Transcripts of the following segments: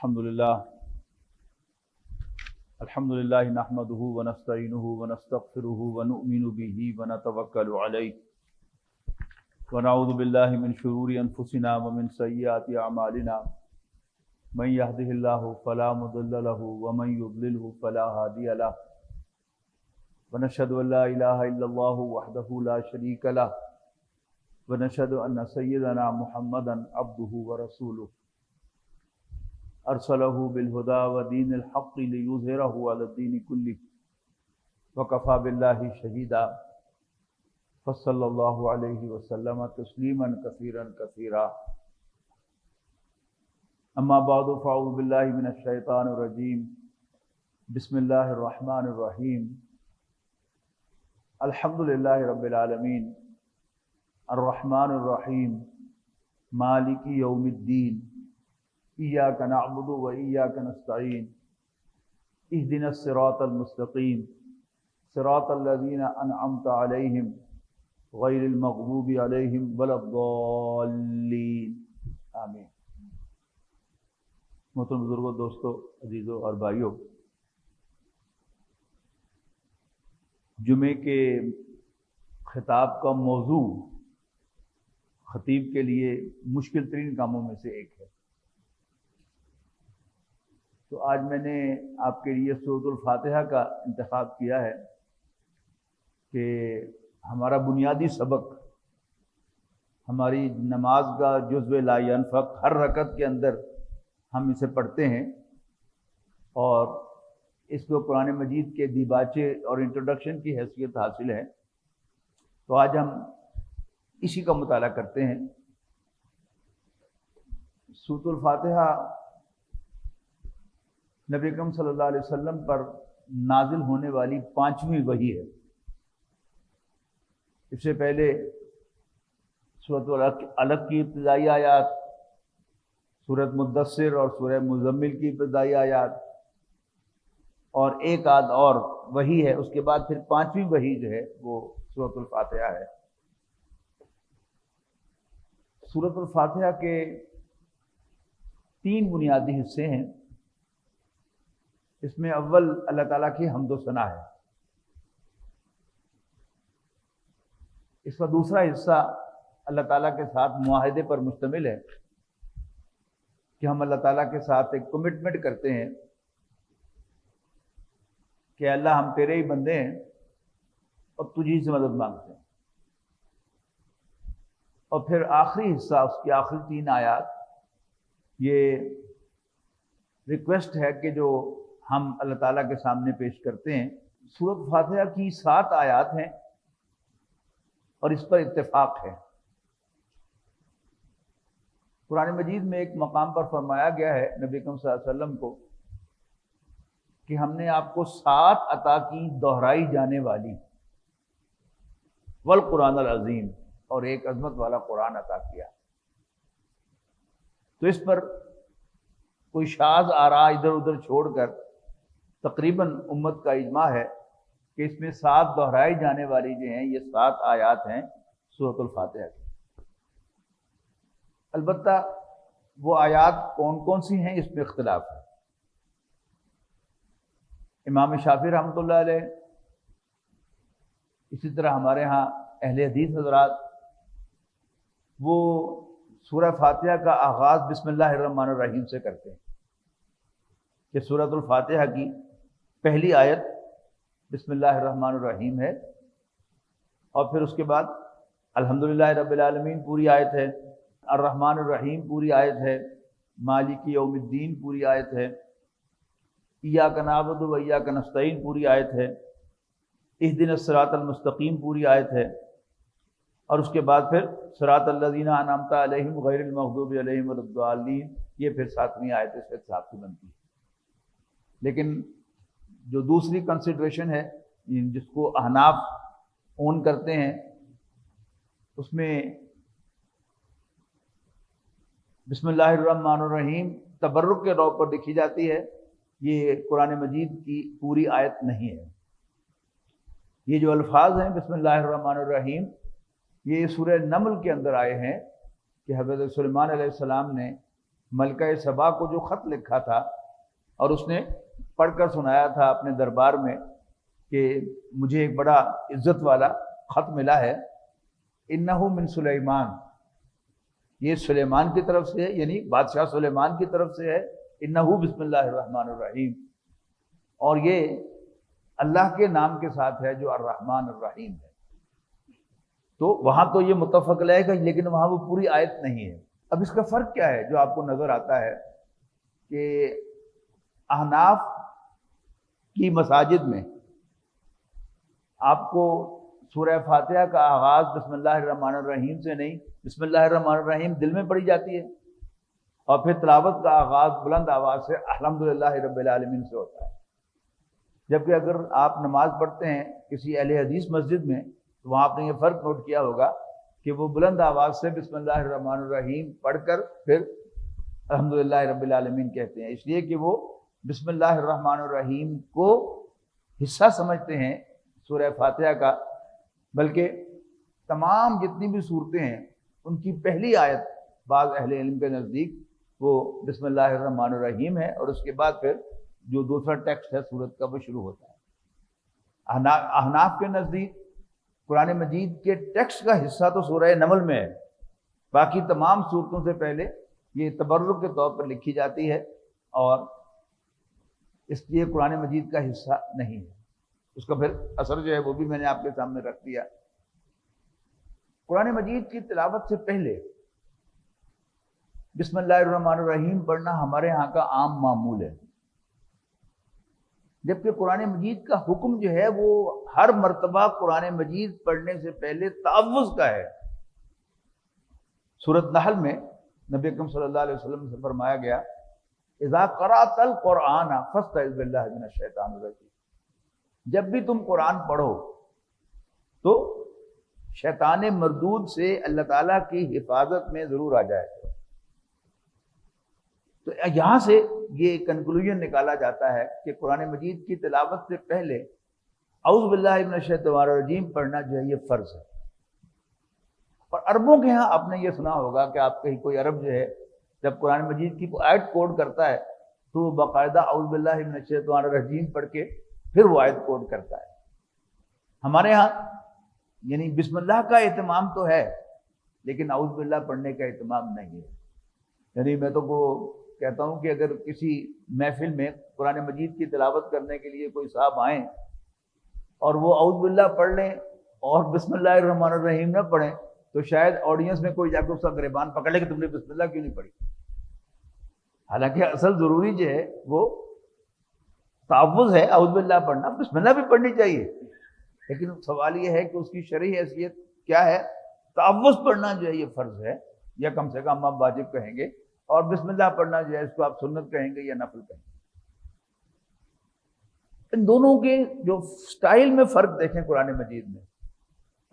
الحمدللہ نحمدہ ونستعینہ ونستغفرہ ونؤمن بہ ونتوکل علیہ ونعوذ باللہ من شرور انفسنا ومن سیئات اعمالنا من یہدہ اللہ فلا مضل لہ ومن یضللہ فلا ہادی لہ ونشہد ان لا الہ الا اللہ وحدہ لا شریک لہ ونشہد ان سیدنا محمدا عبدہ ورسولہ ارسلہ بالہدی ودین الحق لیظہرہ علی الدین کلہ وکفی باللہ شہیدا فصلی اللہ علیہ وسلم تسلیما کثیرا کثیرا اما بعد فاعوذ باللہ من الشیطان الرجیم بسم اللہ الرحمن الرحیم الحمدللہ رب العالمین الرحمن الرحیم مالک یوم الدین ایاک نعبد و ایاک نستعین اہدنا الصراط المستقیم صراط الذین انعمت علیہم غیر المغضوب علیہم ولا الضالین آمین۔ محترم بزرگوں، دوستوں، عزیزوں اور بھائیوں، جمعے کے خطاب کا موضوع خطیب کے لیے مشکل ترین کاموں میں سے ایک ہے۔ تو آج میں نے آپ کے لیے سورۃ الفاتحہ کا انتخاب کیا ہے کہ ہمارا بنیادی سبق، ہماری نماز کا جزو لا ینفق، ہر رکعت کے اندر ہم اسے پڑھتے ہیں اور اس کو قرآن مجید کے دیباچے اور انٹروڈکشن کی حیثیت حاصل ہے۔ تو آج ہم اسی کا مطالعہ کرتے ہیں۔ سورۃ الفاتحہ نبی اکرم صلی اللہ علیہ وسلم پر نازل ہونے والی 5ویں وحی ہے۔ اس سے پہلے سورۃ العلق کی ابتدائی آیات، سورۃ مدثر اور سورہ مزمل کی ابتدائی آیات اور ایک آدھ اور وحی ہے۔ اس کے بعد پھر 5ویں وحی جو ہے وہ سورۃ الفاتحہ ہے۔ سورۃ الفاتحہ کے 3 بنیادی حصے ہیں۔ اس میں اول اللہ تعالیٰ کی حمد و ثنا ہے۔ اس کا دوسرا حصہ اللہ تعالیٰ کے ساتھ معاہدے پر مشتمل ہے کہ ہم اللہ تعالیٰ کے ساتھ ایک کمٹمنٹ کرتے ہیں کہ اللہ ہم تیرے ہی بندے ہیں اور تجھی سے مدد مانگتے ہیں۔ اور پھر آخری حصہ، اس کی آخری 3 آیات، یہ ریکویسٹ ہے کہ جو ہم اللہ تعالیٰ کے سامنے پیش کرتے ہیں۔ سورۃ فاتحہ کی 7 آیات ہیں اور اس پر اتفاق ہے۔ قرآن مجید میں ایک مقام پر فرمایا گیا ہے نبی اکرم صلی اللہ علیہ وسلم کو کہ ہم نے آپ کو 7 عطا کی دہرائی جانے والی والقرآن العظیم، اور ایک عظمت والا قرآن عطا کیا۔ تو اس پر کوئی شاذ آراء ادھر ادھر چھوڑ کر تقریباً امت کا اجماع ہے کہ اس میں 7 دہرائی جانے والی جو ہیں یہ 7 آیات ہیں سورۃ الفاتحہ کی۔ البتہ وہ آیات کون کون سی ہیں اس میں اختلاف ہے۔ امام شافعی رحمۃ اللہ علیہ، اسی طرح ہمارے ہاں اہل حدیث حضرات، وہ سورہ فاتحہ کا آغاز بسم اللہ الرحمن الرحیم سے کرتے ہیں کہ سورۃ الفاتحہ کی پہلی آیت بسم اللہ الرحمن الرحیم ہے، اور پھر اس کے بعد الحمدللہ رب العالمین پوری آیت ہے، الرحمن الرحیم پوری آیت ہے، مالک یوم الدین پوری آیت ہے، ایاک نعبد و ایاک نستعین پوری آیت ہے، اہدنا الصراط المستقیم پوری آیت ہے، اور اس کے بعد پھر صراط الذین انعمت علیہم غیر المغضوب علیہم ولا الضالین، یہ پھر 7ویں آیت اس حساب سے بنتی ہے۔ لیکن جو دوسری کنسیڈریشن ہے جس کو احناف اون کرتے ہیں، اس میں بسم اللہ الرحمن الرحیم تبرک کے طور پر لکھی جاتی ہے، یہ قرآن مجید کی پوری آیت نہیں ہے۔ یہ جو الفاظ ہیں بسم اللہ الرحمن الرحیم، یہ سورہ نمل کے اندر آئے ہیں کہ حضرت سلیمان علیہ السلام نے ملکہ سبا کو جو خط لکھا تھا اور اس نے پڑھ کر سنایا تھا اپنے دربار میں کہ مجھے ایک بڑا عزت والا خط ملا ہے، انہ من سلیمان، یہ سلیمان کی طرف سے ہے، یعنی بادشاہ سلیمان کی طرف سے ہے، انہ بسم اللہ الرحمن الرحیم، اور یہ اللہ کے نام کے ساتھ ہے جو الرحمن الرحیم ہے۔ تو وہاں تو یہ متفق علیہ گا، لیکن وہاں وہ پوری آیت نہیں ہے۔ اب اس کا فرق کیا ہے جو آپ کو نظر آتا ہے کہ احناف کی مساجد میں آپ کو سورہ فاتحہ کا آغاز بسم اللہ الرحمن الرحیم سے نہیں، بسم اللہ الرحمن الرحیم دل میں پڑھی جاتی ہے، اور پھر تلاوت کا آغاز بلند آواز سے الحمدللہ رب العالمین سے ہوتا ہے۔ جبکہ اگر آپ نماز پڑھتے ہیں کسی اہل حدیث مسجد میں تو وہاں آپ نے یہ فرق نوٹ کیا ہوگا کہ وہ بلند آواز سے بسم اللہ الرحمن الرحیم پڑھ کر پھر الحمدللہ رب العالمین کہتے ہیں، اس لیے کہ وہ بسم اللہ الرحمن الرحیم کو حصہ سمجھتے ہیں سورہ فاتحہ کا، بلکہ تمام جتنی بھی صورتیں ہیں ان کی پہلی آیت بعض اہل علم کے نزدیک وہ بسم اللہ الرحمن الرحیم ہے، اور اس کے بعد پھر جو دوسرا ٹیکسٹ ہے سورت کا وہ شروع ہوتا ہے۔ احناف کے نزدیک قرآن مجید کے ٹیکسٹ کا حصہ تو سورہ نمل میں ہے، باقی تمام صورتوں سے پہلے یہ تبرک کے طور پر لکھی جاتی ہے اور اس لیے قرآن مجید کا حصہ نہیں ہے۔ اس کا پھر اثر جو ہے وہ بھی میں نے آپ کے سامنے رکھ دیا۔ قرآن مجید کی تلاوت سے پہلے بسم اللہ الرحمن الرحیم پڑھنا ہمارے ہاں کا عام معمول ہے، جبکہ قرآن مجید کا حکم جو ہے وہ ہر مرتبہ قرآن مجید پڑھنے سے پہلے تعوذ کا ہے۔ سورۃ نحل میں نبی اکرم صلی اللہ علیہ وسلم سے فرمایا گیا اذا قرأت القرآن فاستعذ باللہ من الشیطان الرجیم، جب بھی تم قرآن پڑھو تو شیطان مردود سے اللہ تعالیٰ کی حفاظت میں ضرور آ جائے۔ تو یہاں سے یہ کنکلوژن نکالا جاتا ہے کہ قرآن مجید کی تلاوت سے پہلے اعوذ باللہ من الشیطان الرجیم پڑھنا جو ہے یہ فرض ہے۔ اور عربوں کے ہاں آپ نے یہ سنا ہوگا کہ آپ کہیں کوئی عرب جو ہے جب قرآن مجید کی آیت کوڈ کرتا ہے تو وہ باقاعدہ اعوذ باللہ من الشیطان الرجیم پڑھ کے پھر وہ آیت کوڈ کرتا ہے۔ ہمارے ہاں یعنی بسم اللہ کا اہتمام تو ہے لیکن اعوذ باللہ پڑھنے کا اہتمام نہیں ہے۔ یعنی میں تو کو کہتا ہوں کہ اگر کسی محفل میں قرآن مجید کی تلاوت کرنے کے لیے کوئی صاحب آئیں اور وہ اعوذ باللہ پڑھ لیں اور بسم اللہ الرحمن الرحیم نہ پڑھیں تو شاید آڈینس میں کوئی جا کے اس کا گریبان پکڑ لے کہ تم نے بسم اللہ کیوں نہیں پڑھی۔ حالانکہ اصل ضروری جو ہے وہ تعوذ ہے، اعوذ باللہ پڑھنا، بسم اللہ بھی پڑھنی چاہیے، لیکن سوال یہ ہے کہ اس کی شرعی حیثیت کیا ہے۔ تعوذ پڑھنا جو ہے یہ فرض ہے، یا کم سے کم آپ واجب کہیں گے، اور بسم اللہ پڑھنا جو ہے اس کو آپ سنت کہیں گے یا نفل کہیں گے۔ ان دونوں کے جو سٹائل میں فرق دیکھیں قرآن مجید میں،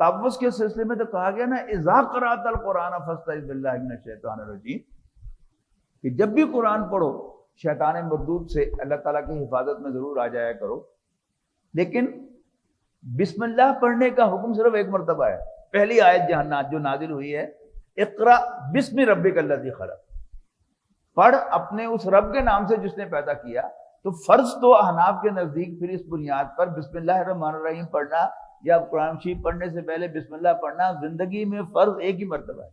تعوذ کے سلسلے میں تو کہا گیا نا اذا قرأت القرآن فاستعذ باللہ من الشیطان الرجیم، کہ جب بھی قرآن پڑھو شیطان مردود سے اللہ تعالیٰ کی حفاظت میں ضرور آ جایا کرو۔ لیکن بسم اللہ پڑھنے کا حکم صرف ایک مرتبہ ہے، پہلی آیت جو نازل ہوئی ہے اقرأ بسم ربک الذی خلق، پڑھ اپنے اس رب کے نام سے جس نے پیدا کیا۔ تو فرض تو احناف کے نزدیک پھر اس بنیاد پر بسم اللہ الرحمن الرحیم پڑھنا یا قرآن شریف پڑھنے سے پہلے بسم اللہ پڑھنا زندگی میں فرض ایک ہی مرتبہ ہے،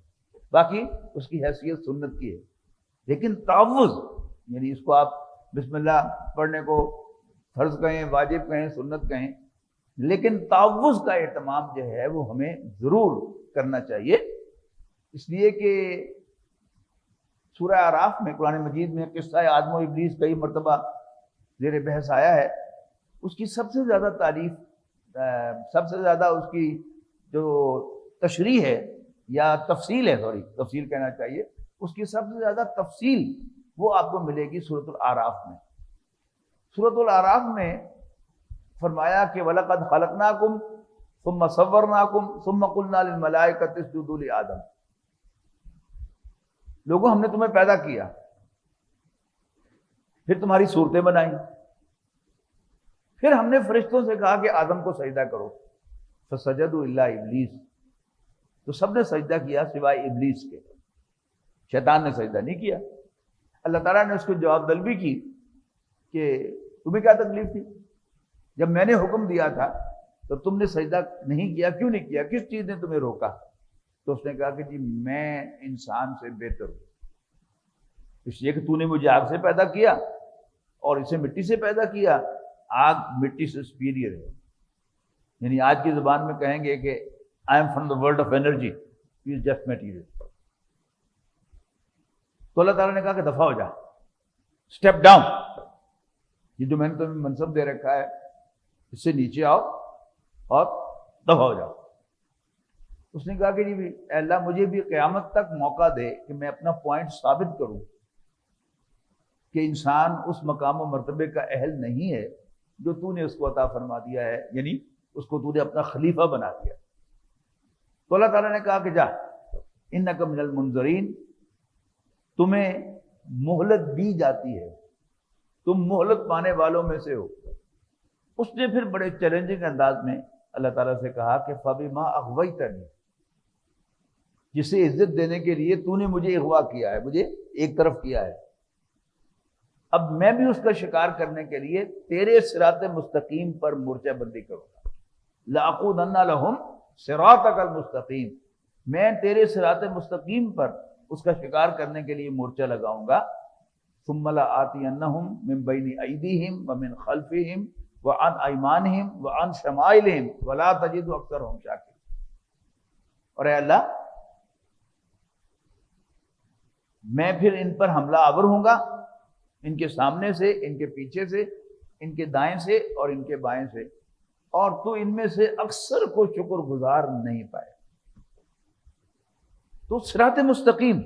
باقی اس کی حیثیت سنت کی ہے۔ لیکن تعوذ یعنی اس کو آپ بسم اللہ پڑھنے کو فرض کہیں، واجب کہیں، سنت کہیں، لیکن تعوذ کا اہتمام جو ہے وہ ہمیں ضرور کرنا چاہیے، اس لیے کہ سورہ اعراف میں قرآن مجید میں قصہ آدم و ابلیس کئی مرتبہ زیر بحث آیا ہے۔ اس کی سب سے زیادہ تعریف، سب سے زیادہ اس کی جو تشریح ہے یا تفصیل ہے، تفصیل کہنا چاہیے، اس کی سب سے زیادہ تفصیل وہ آپ کو ملے گی سورۃ الاعراف میں۔ سورۃ الاعراف میں فرمایا کہ وَلَقَدْ خَلَقْنَاكُمْ ثُمَّ صَوَّرْنَاكُمْ ثُمَّ قُلْنَا لِلْمَلَائِكَةِ اسْجُدُوا لِآدَمَ، لوگوں ہم نے تمہیں پیدا کیا، پھر تمہاری صورتیں بنائیں، پھر ہم نے فرشتوں سے کہا کہ آدم کو سجدہ کرو، فسجدوا الا ابلیس، تو سب نے سجدہ کیا سوائے ابلیس کے، شیطان نے سجدہ نہیں کیا۔ اللہ تعالیٰ نے اس کو جواب طلبی کی کہ تمہیں کیا تکلیف تھی جب میں نے حکم دیا تھا تو تم نے سجدہ نہیں کیا، کیوں نہیں کیا، کس چیز نے تمہیں روکا؟ تو اس نے کہا کہ جی میں انسان سے بہتر ہوں، اس لیے کہ تو نے مجھے آگ سے پیدا کیا اور اسے مٹی سے پیدا کیا، آگ مٹی سے سپیریئر ہے، یعنی آج کی زبان میں کہیں گے کہ I am from the world of energy, he is just material. تو اللہ تعالیٰ نے کہا کہ دفع ہو جا، اسٹیپ ڈاؤن، یہ جو میں نے تمہیں منصب دے رکھا ہے اس سے نیچے آؤ اور دفع ہو جاؤ۔ اس نے کہا کہ جی اے اللہ مجھے بھی قیامت تک موقع دے کہ میں اپنا پوائنٹ ثابت کروں کہ انسان اس مقام و مرتبے کا اہل نہیں ہے جو تو نے اس کو عطا فرما دیا ہے، یعنی اس کو تو نے اپنا خلیفہ بنا دیا۔ تو اللہ تعالیٰ نے کہا کہ جا انک من المنظرین، تمہیں مہلت دی جاتی ہے، تم مہلت پانے والوں میں سے ہو۔ اس نے پھر بڑے چیلنجنگ انداز میں اللہ تعالیٰ سے کہا کہ فَبِمَا أَغْوَيْتَنِي، جسے عزت دینے کے لیے تو نے مجھے اغوا کیا ہے، مجھے ایک طرف کیا ہے، اب میں بھی اس کا شکار کرنے کے لیے تیرے صراط مستقیم پر مورچہ بندی کروں گا۔ لَأَقُودَنَّ لَهُمْ صِرَاطَكَ الْمُسْتَقِيمَ، میں تیرے صراط مستقیم پر اس کا شکار کرنے کے لیے مورچہ لگاؤں گا۔ ثُمَّ لَآتِيَنَّهُمْ مِنْ بَيْنِ أَيْدِيهِمْ وَمِنْ خَلْفِهِمْ وَعَنْ أَيْمَانِهِمْ وَعَنْ شَمَائِلِهِمْ وَلَا تَجِدُ أَكْثَرَهُمْ شَاكِرِينَ، اور اے اللہ میں پھر ان پر حملہ آور ہوں گا، ان کے سامنے سے، ان کے پیچھے سے، ان کے دائیں سے اور ان کے بائیں سے، اور تو ان میں سے اکثر کو شکر گزار نہیں پائے۔ تو صراط مستقیم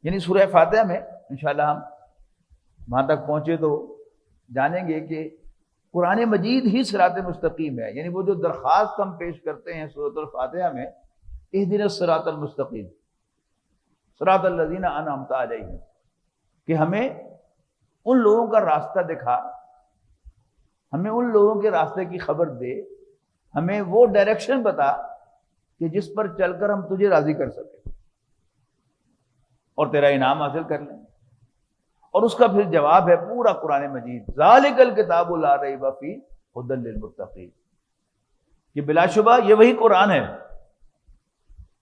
یعنی سورہ فاتحہ میں انشاءاللہ ہم وہاں تک پہنچے تو جانیں گے کہ قرآن مجید ہی صراط مستقیم ہے، یعنی وہ جو درخواست ہم پیش کرتے ہیں سورۃ الفاتحہ میں، اہدنا الصراط المستقیم صراط الذین انعمت علیہم، کہ ہمیں ان لوگوں کا راستہ دکھا، ہمیں ان لوگوں کے راستے کی خبر دے، ہمیں وہ ڈائریکشن بتا کہ جس پر چل کر ہم تجھے راضی کر سکیں اور تیرا انعام حاصل کر لیں۔ اور اس کا پھر جواب ہے پورا قرآن مجید، ذالک الکتاب لا ریب فیہ ھدی للمتقین، کہ بلا شبہ یہ وہی قرآن ہے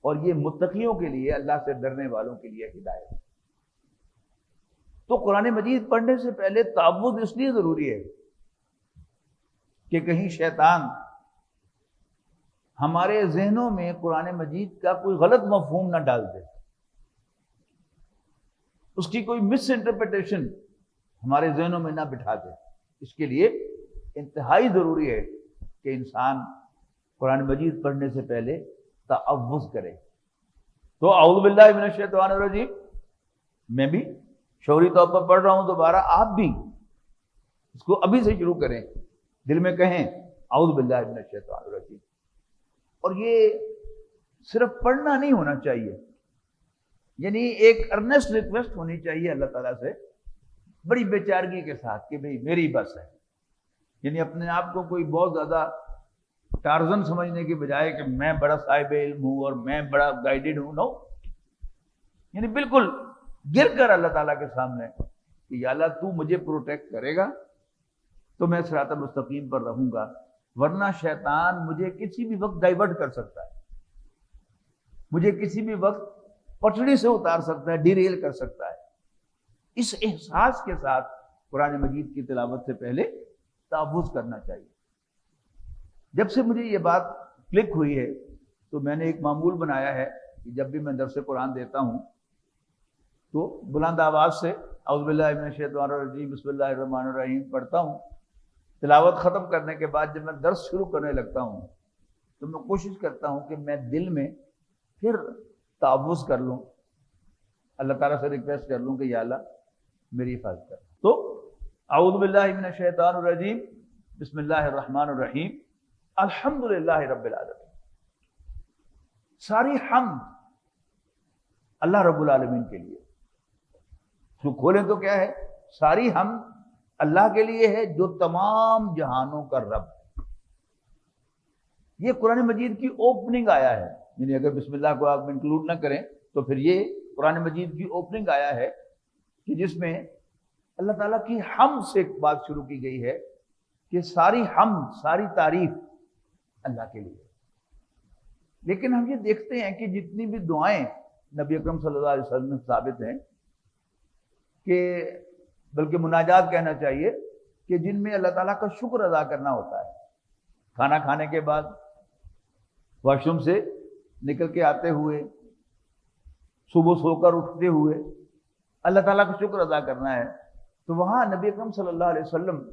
اور یہ متقیوں کے لیے، اللہ سے ڈرنے والوں کے لیے ہدایت ہے۔ تو قرآن مجید پڑھنے سے پہلے تعوذ اس لیے ضروری ہے کہ کہیں شیطان ہمارے ذہنوں میں قرآن مجید کا کوئی غلط مفہوم نہ ڈال دے، اس کی کوئی مس انٹرپریٹیشن ہمارے ذہنوں میں نہ بٹھا دے۔ اس کے لیے انتہائی ضروری ہے کہ انسان قرآن مجید پڑھنے سے پہلے تعوذ کرے۔ تو اعوذ باللہ من الشیطان الرجیم میں بھی شعوری طور پر پڑھ رہا ہوں، دوبارہ آپ بھی اس کو ابھی سے شروع کریں، دل میں کہیں اعوذ باللہ من الشیطان الرجیم۔ اور یہ صرف پڑھنا نہیں ہونا چاہیے، یعنی ایک ارنسٹ ریکویسٹ ہونی چاہیے اللہ تعالیٰ سے، بڑی بے چارگی کے ساتھ کہ بھئی میری بس ہے، یعنی اپنے آپ کو کوئی بہت زیادہ ٹارزن سمجھنے کی بجائے کہ میں بڑا صاحب علم ہوں اور میں بڑا گائیڈڈ ہوں، نو، یعنی بالکل گر کر اللہ تعالیٰ کے سامنے کہ یا اللہ تو مجھے پروٹیکٹ کرے گا تو میں صراط مستقیم پر رہوں گا، ورنہ شیطان مجھے کسی بھی وقت ڈائیورٹ کر سکتا ہے، مجھے کسی بھی وقت پٹڑی سے اتار سکتا ہے، ڈیریل کر سکتا ہے۔ اس احساس کے ساتھ قرآن مجید کی تلاوت سے پہلے تعوذ کرنا چاہیے۔ جب سے مجھے یہ بات کلک ہوئی ہے تو میں نے ایک معمول بنایا ہے کہ جب بھی میں درس قرآن دیتا ہوں تو بلند آواز سے اعوذ باللہ من الشیطان الرجیم بسم اللہ الرحمن الرحیم پڑھتا ہوں۔ تلاوت ختم کرنے کے بعد جب میں درس شروع کرنے لگتا ہوں تو میں کوشش کرتا ہوں کہ میں دل میں پھر تعوذ کر لوں، اللہ تعالیٰ سے ریکویسٹ کر لوں کہ یا اللہ میری حفاظت کر۔ تو اعوذ باللہ من الشیطان الرجیم بسم اللہ الرحمن الرحیم الحمدللہ رب العالمین، ساری حمد اللہ رب العالمین کے لیے۔ تو کھولیں تو کیا ہے، ساری حمد اللہ کے لیے ہے جو تمام جہانوں کا رب ہے۔ یہ قرآن مجید کی اوپننگ آیا ہے، یعنی اگر بسم اللہ کو آپ انکلوڈ نہ کریں تو پھر یہ قرآن مجید کی اوپننگ آیا ہے کہ جس میں اللہ تعالیٰ کی حمد سے ایک بات شروع کی گئی ہے کہ ساری حمد، ساری تعریف اللہ کے لیے۔ لیکن ہم یہ دیکھتے ہیں کہ جتنی بھی دعائیں نبی اکرم صلی اللہ علیہ وسلم میں ثابت ہیں، کہ بلکہ مناجات کہنا چاہیے، کہ جن میں اللہ تعالیٰ کا شکر ادا کرنا ہوتا ہے، کھانا کھانے کے بعد، واش روم سے نکل کے آتے ہوئے، صبح سو کر اٹھتے ہوئے اللہ تعالیٰ کا شکر ادا کرنا ہے، تو وہاں نبی اکرم صلی اللہ علیہ وسلم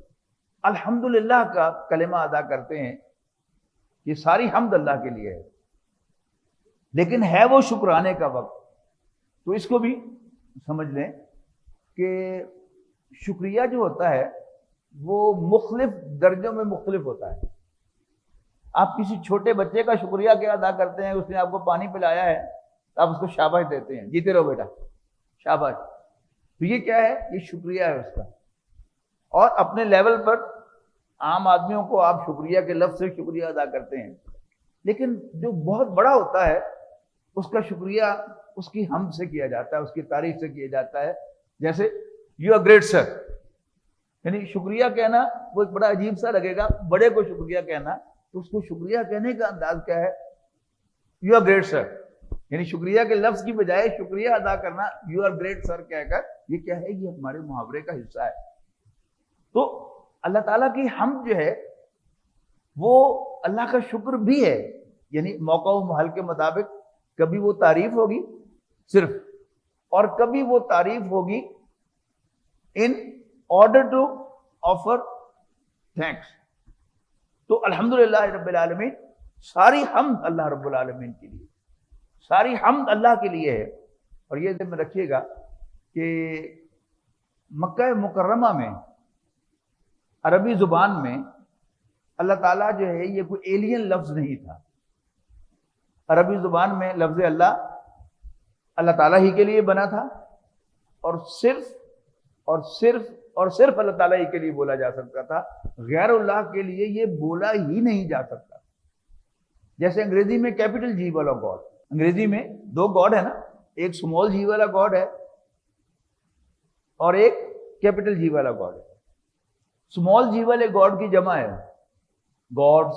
الحمدللہ کا کلمہ ادا کرتے ہیں۔ یہ ساری حمد اللہ کے لیے ہے، لیکن ہے وہ شکرانے کا وقت، تو اس کو بھی سمجھ لیں کہ شکریہ جو ہوتا ہے وہ مختلف درجوں میں مختلف ہوتا ہے۔ آپ کسی چھوٹے بچے کا شکریہ کیا ادا کرتے ہیں؟ اس نے آپ کو پانی پلایا ہے تو آپ اس کو شاباش دیتے ہیں، جیتے رہو بیٹا، شاباش۔ تو یہ کیا ہے؟ یہ شکریہ ہے اس کا۔ اور اپنے لیول پر عام آدمیوں کو آپ شکریہ کے لفظ سے شکریہ ادا کرتے ہیں، لیکن جو بہت بڑا ہوتا ہے اس کا شکریہ اس کی حمد سے کیا جاتا ہے، اس کی تعریف سے کیا جاتا ہے۔ جیسے یو آر گریٹ سر، یعنی شکریہ کہنا وہ ایک بڑا عجیب سا لگے گا، بڑے کو شکریہ کہنا، تو اس کو شکریہ کہنے کا انداز کیا ہے؟ یو آر گریٹ سر، یعنی شکریہ کے لفظ کی بجائے شکریہ ادا کرنا یو آر گریٹ سر کہہ کر، یہ کیا ہے؟ یہ ہمارے محاورے کا حصہ ہے۔ تو اللہ تعالیٰ کی حمد جو ہے وہ اللہ کا شکر بھی ہے، یعنی موقع و محل کے مطابق کبھی وہ تعریف ہوگی صرف، اور کبھی وہ تعریف ہوگی in order to offer thanks. تو الحمدللہ رب العالمین، ساری حمد اللہ رب العالمین کے لیے، ساری حمد اللہ کے لیے ہے۔ اور یہ ذہن میں رکھیے گا کہ مکہ مکرمہ میں عربی زبان میں اللہ تعالیٰ جو ہے یہ کوئی ایلین لفظ نہیں تھا۔ عربی زبان میں لفظ اللہ تعالیٰ ہی کے لیے بنا تھا، اور صرف اللہ تعالیٰ ہی کے لیے بولا جا سکتا تھا، غیر اللہ کے لیے یہ بولا ہی نہیں جا سکتا۔ جیسے انگریزی میں کیپٹل جی والا گاڈ، انگریزی میں دو گاڈ ہے نا، ایک سمال جی والا گاڈ ہے اور ایک کیپٹل جی والا گاڈ ہے۔ سمال جی والے گاڈ کی جمع ہے گاڈز،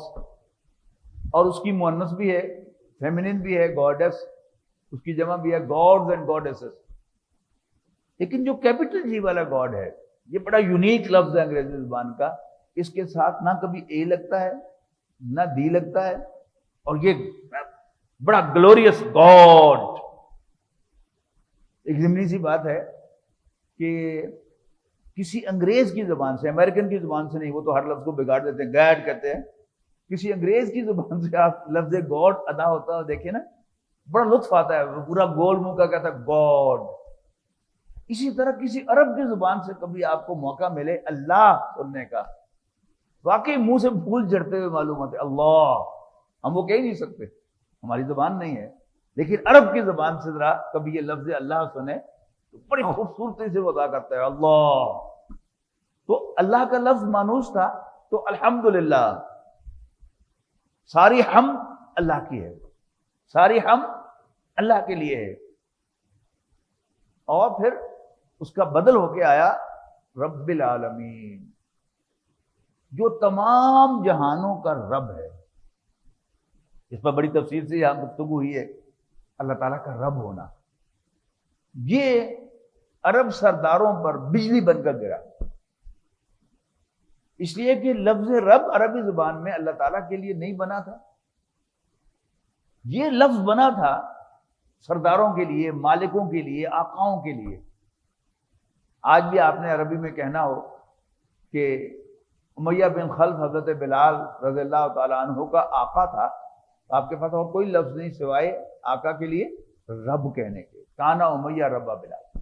اور اس کی مؤنث بھی ہے، فیمینن بھی ہے گاڈس، اس کی جمع بھی ہے گاڈز اینڈ گاڈیسز۔ لیکن جو کیپٹل جی والا گاڈ ہے یہ بڑا یونیک لفظ ہے انگریزی زبان کا، اس کے ساتھ نہ کبھی اے لگتا ہے نہ دی لگتا ہے، اور یہ بڑا گلوریس گاڈ۔ ایک ضمنی سی بات ہے کہ کسی انگریز کی زبان سے، امریکن کی زبان سے نہیں، وہ تو ہر لفظ کو بگاڑ دیتے ہیں، گاڈ کہتے ہیں، کسی انگریز کی زبان سے آپ لفظ گاڈ ادا ہوتا ہے دیکھیں نا، بڑا لطف آتا ہے، وہ پورا گول منہ کا کہتا ہے گاڈ۔ اسی طرح کسی عرب کی زبان سے کبھی آپ کو موقع ملے اللہ سننے کا، واقعی منہ سے پھول جھڑتے ہوئے معلوم ہوتے اللہ، ہم وہ کہہ نہیں سکتے، ہماری زبان نہیں ہے، لیکن عرب کی زبان سے ذرا کبھی یہ لفظ اللہ سنے تو بڑی خوبصورتی سے وہ ادا کرتا ہے اللہ۔ تو اللہ کا لفظ مانوس تھا، تو الحمدللہ، ساری حمد اللہ کی ہے، ساری حمد اللہ کے لیے ہے۔ اور پھر اس کا بدل ہو کے آیا رب العالمین، جو تمام جہانوں کا رب ہے۔ اس پر بڑی تفصیل سے یہاں گفتگو ہوئی ہے، اللہ تعالیٰ کا رب ہونا۔ یہ عرب سرداروں پر بجلی بن کر گرا، اس لیے کہ لفظ رب عربی زبان میں اللہ تعالیٰ کے لیے نہیں بنا تھا، یہ لفظ بنا تھا سرداروں کے لیے، مالکوں کے لیے، آقاؤں کے لیے۔ آج بھی آپ نے عربی میں کہنا ہو کہ امیہ بن خلف حضرت بلال رضی اللہ تعالیٰ عنہ کا آقا تھا، آپ کے پاس اور کوئی لفظ نہیں سوائے آقا کے لیے رب کہنے کے، کانا امیہ ربا بلال۔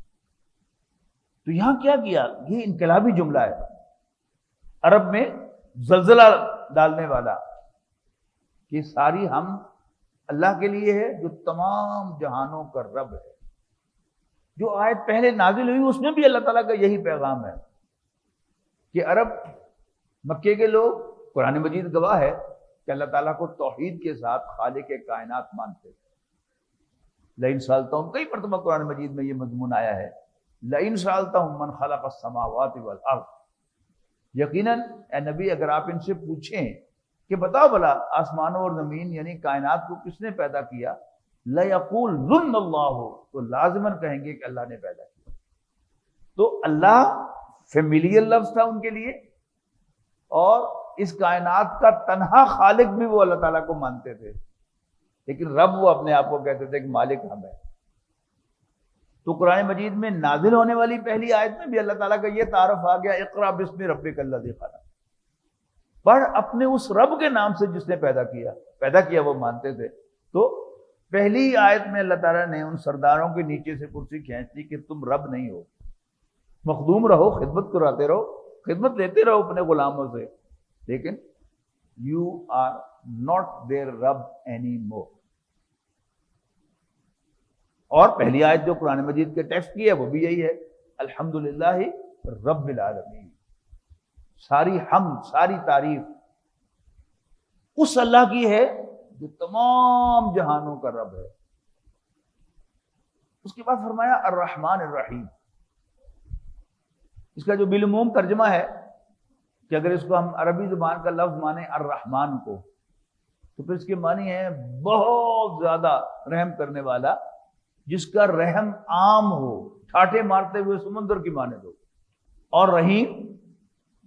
تو یہاں کیا کیا؟ یہ انقلابی جملہ ہے، عرب میں زلزلہ ڈالنے والا، کہ ساری ہم اللہ کے لیے ہے جو تمام جہانوں کا رب ہے۔ جو آیت پہلے نازل ہوئی اس میں بھی اللہ تعالیٰ کا یہی پیغام ہے کہ عرب، مکے کے لوگ، قرآن مجید گواہ ہے کہ اللہ تعالیٰ کو توحید کے ساتھ خالق کائنات مانتے تھے۔ لئن سألتہم، کئی مرتبہ قرآن مجید میں یہ مضمون آیا ہے لئن سألتهم من خلق السماوات والارض، یقیناً اے نبی اگر آپ ان سے پوچھیں کہ بتاؤ بھلا آسمانوں اور زمین یعنی کائنات کو کس نے پیدا کیا، لَيَقُولُنَّ اللَّهُ، تو لازماً کہیں گے کہ اللہ نے پیدا کیا۔ تو اللہ فیملیئر لفظ تھا ان کے لیے، اور اس کائنات کا تنہا خالق بھی وہ اللہ تعالیٰ کو مانتے تھے، لیکن رب وہ اپنے آپ کو کہتے تھے کہ مالک ہم ہے۔ تو قرآن مجید میں نازل ہونے والی پہلی آیت میں بھی اللہ تعالیٰ کا یہ تعارف آ گیا، اقرأ باسم ربک الذی خلق، پڑھ اپنے اس رب کے نام سے جس نے پیدا کیا وہ مانتے تھے۔ تو پہلی آیت میں اللہ تعالیٰ نے ان سرداروں کے نیچے سے کرسی کھینچ دی کہ تم رب نہیں ہو، مخدوم رہو، خدمت کراتے رہو، خدمت لیتے رہو اپنے غلاموں سے، لیکن یو آر ناٹ دیئر رب اینی مور۔ اور پہلی آیت جو قرآن مجید کے ٹیکسٹ کی ہے وہ بھی یہی ہے، الحمدللہ رب العالمین، ساری حمد ساری تعریف اس اللہ کی ہے جو تمام جہانوں کا رب ہے۔ اس کے بعد فرمایا الرحمن الرحیم۔ اس کا جو بالعموم ترجمہ ہے کہ اگر اس کو ہم عربی زبان کا لفظ مانیں الرحمن کو، تو پھر اس کے معنی ہے بہت زیادہ رحم کرنے والا، جس کا رحم عام ہو، ٹھاٹے مارتے ہوئے سمندر کی مانند ہو، اور رحیم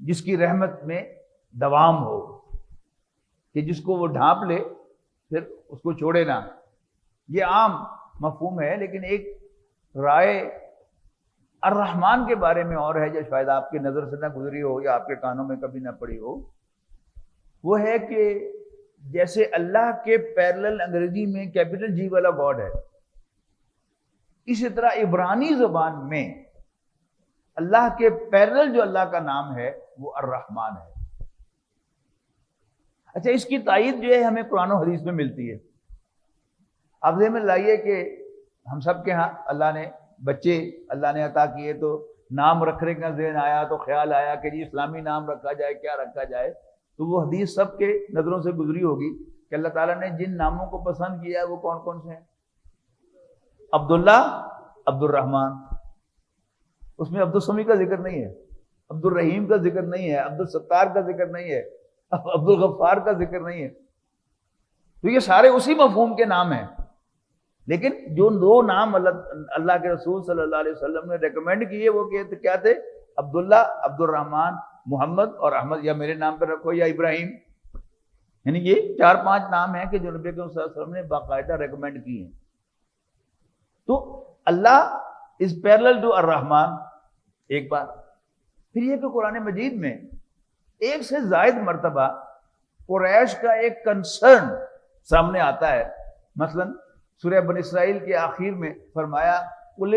جس کی رحمت میں دوام ہو، کہ جس کو وہ ڈھانپ لے پھر اس کو چھوڑے نہ۔ یہ عام مفہوم ہے، لیکن ایک رائے الرحمن کے بارے میں اور ہے جو شاید آپ کی نظر سے نہ گزری ہو یا آپ کے کانوں میں کبھی نہ پڑی ہو، وہ ہے کہ جیسے اللہ کے پیرلل انگریزی میں کیپٹل جی والا گاڈ ہے، اسی طرح عبرانی زبان میں اللہ کے پیرلل جو اللہ کا نام ہے وہ الرحمن ہے۔ اچھا، اس کی تائید جو ہے ہمیں قرآن و حدیث میں ملتی ہے۔ آپ ذہن میں لائیے کہ ہم سب کے ہاں اللہ نے بچے اللہ نے عطا کیے، تو نام رکھنے کا ذہن آیا تو خیال آیا کہ جی اسلامی نام رکھا جائے، کیا رکھا جائے، تو وہ حدیث سب کے نظروں سے گزری ہوگی کہ اللہ تعالیٰ نے جن ناموں کو پسند کیا ہے وہ کون کون سے ہیں؟ عبداللہ، عبد الرحمن، اس میں عبد السمی کا ذکر نہیں ہے، عبد الرحیم کا ذکر نہیں ہے، عبد الستار کا ذکر نہیں ہے، عبد الغفار کا ذکر نہیں ہے۔ تو یہ سارے اسی مفہوم کے نام ہیں، لیکن جو دو نام اللہ کے رسول صلی اللہ علیہ وسلم نے ریکمینڈ کیے وہ کیا تھے؟ عبداللہ، عبد الرحمن، محمد اور احمد، یا میرے نام پہ رکھو یا ابراہیم۔ یعنی یہ 4-5 نام ہیں کہ جو نبی صلی اللہ علیہ وسلم نے باقاعدہ ریکمینڈ کیے ہیں۔ تو اللہ از پیرلل ٹو الرحمن ایک بات۔ پھر یہ کہ قرآن مجید میں ایک سے زائد مرتبہ قریش کا ایک کنسرن سامنے آتا ہے۔ مثلا سورہ بنی اسرائیل کے آخر میں فرمایا قل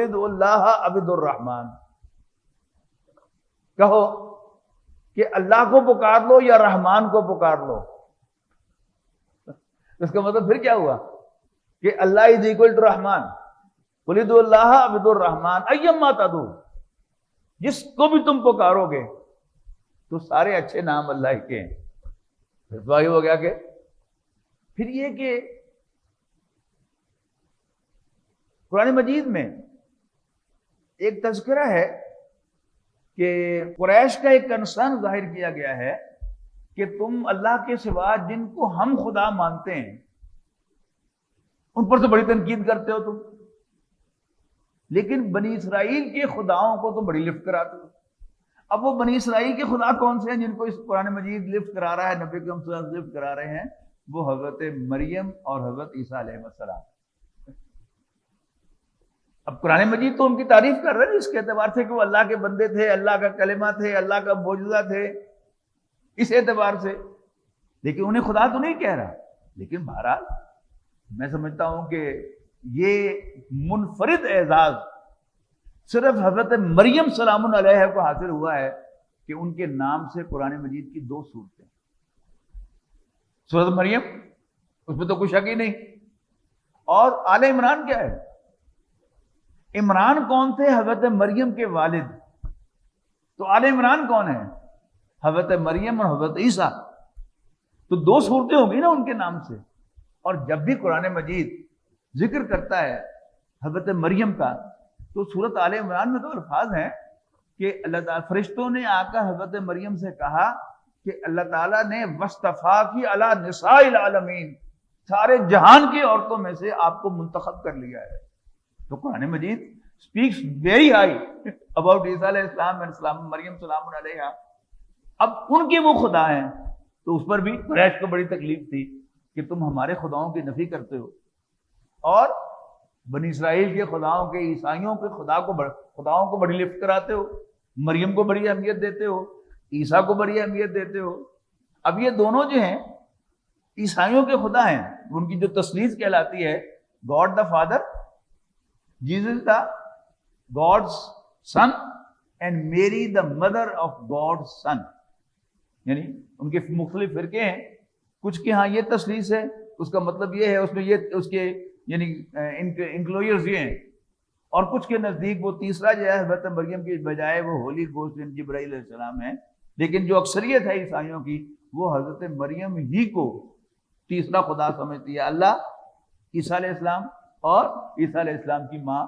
ادعوا اللہ عبد الرحمن، کہو کہ اللہ کو پکار لو یا رحمان کو پکار لو۔ اس کا مطلب پھر کیا ہوا کہ اللہ از ایکول ٹو رحمان، قل ادعوا اللہ عبد الرحمن ایما تدعوا، جس کو بھی تم پکارو گے تو سارے اچھے نام اللہ کے ہیں۔ پھر وہی ہو گیا کہ پھر یہ کہ قرآن مجید میں ایک تذکرہ ہے کہ قریش کا ایک کنسرن ظاہر کیا گیا ہے کہ تم اللہ کے سوا جن کو ہم خدا مانتے ہیں ان پر تو بڑی تنقید کرتے ہو تم، لیکن بنی اسرائیل کے خداؤں کو تم بڑی لفٹ کراتے ہو۔ اب وہ بنی اسرائیل کے خدا کون سے ہیں جن کو اس قرآن مجید لفٹ کرا رہا ہے، نبی کریم صلی اللہ علیہ وسلم لفٹ کرا رہے ہیں؟ وہ حضرت مریم اور حضرت عیسیٰ علیہ السلام۔ اب قرآن مجید تو ان کی تعریف کر رہے ہیں اس کے اعتبار سے کہ وہ اللہ کے بندے تھے، اللہ کا کلمہ تھے، اللہ کا معجزہ تھے، اس اعتبار سے، لیکن انہیں خدا تو نہیں کہہ رہا۔ لیکن بہرحال میں سمجھتا ہوں کہ یہ منفرد اعزاز صرف حضرت مریم سلام علیہ کو حاصل ہوا ہے کہ ان کے نام سے قرآن مجید کی 2 سورتیں، سورۃ مریم اس میں تو کوئی شک ہی نہیں، اور آل عمران کیا ہے؟ عمران کون تھے؟ حضرت مریم کے والد۔ تو آل عمران کون ہے؟ حضرت مریم اور حضرت عیسیٰ۔ تو 2 صورتیں ہوں گی نا ان کے نام سے۔ اور جب بھی قرآن مجید ذکر کرتا ہے حضرت مریم کا تو سورت آل عمران میں تو الفاظ ہیں کہ اللہ تعالیٰ فرشتوں نے آ کر حضرت مریم سے کہا کہ اللہ تعالیٰ نے وصطفاکی علی نساء العالمین، سارے جہان کی عورتوں میں سے آپ کو منتخب کر لیا ہے. تو قرآن مجید speaks very high about عیسیٰ علیہ السلام and سلام مریم سلام علیہا. اب ان کے وہ خدا ہیں تو اس پر بھی قریش کو بڑی تکلیف تھی کہ تم ہمارے خداؤں کی نفی کرتے ہو اور بنی اسرائیل کے خداؤں کے، عیسائیوں کے خداؤں کو بڑی لفٹ کراتے ہو، مریم کو بڑی اہمیت دیتے ہو، عیسیٰ کو بڑی اہمیت دیتے ہو. اب یہ دونوں جو ہیں عیسائیوں کے خدا ہیں، ان کی جو تثلیث کہلاتی ہے God the father, Jesus the God's son and Mary the mother of God son. یعنی ان کے مختلف فرقے ہیں، کچھ کے ہاں یہ تثلیث ہے، اس کا مطلب یہ ہے، اس میں یہ اس کے یعنی انکلوئرز یہ ہیں، اور کچھ کے نزدیک وہ تیسرا جو ہے حضرت مریم کی بجائے وہ ہولی گوسٹ جبرائیل علیہ السلام ہے. لیکن جو اکثریت ہے عیسائیوں کی وہ حضرت مریم ہی کو تیسرا خدا سمجھتی ہے، اللہ، عیسیٰ علیہ السلام اور عیسیٰ علیہ السلام کی ماں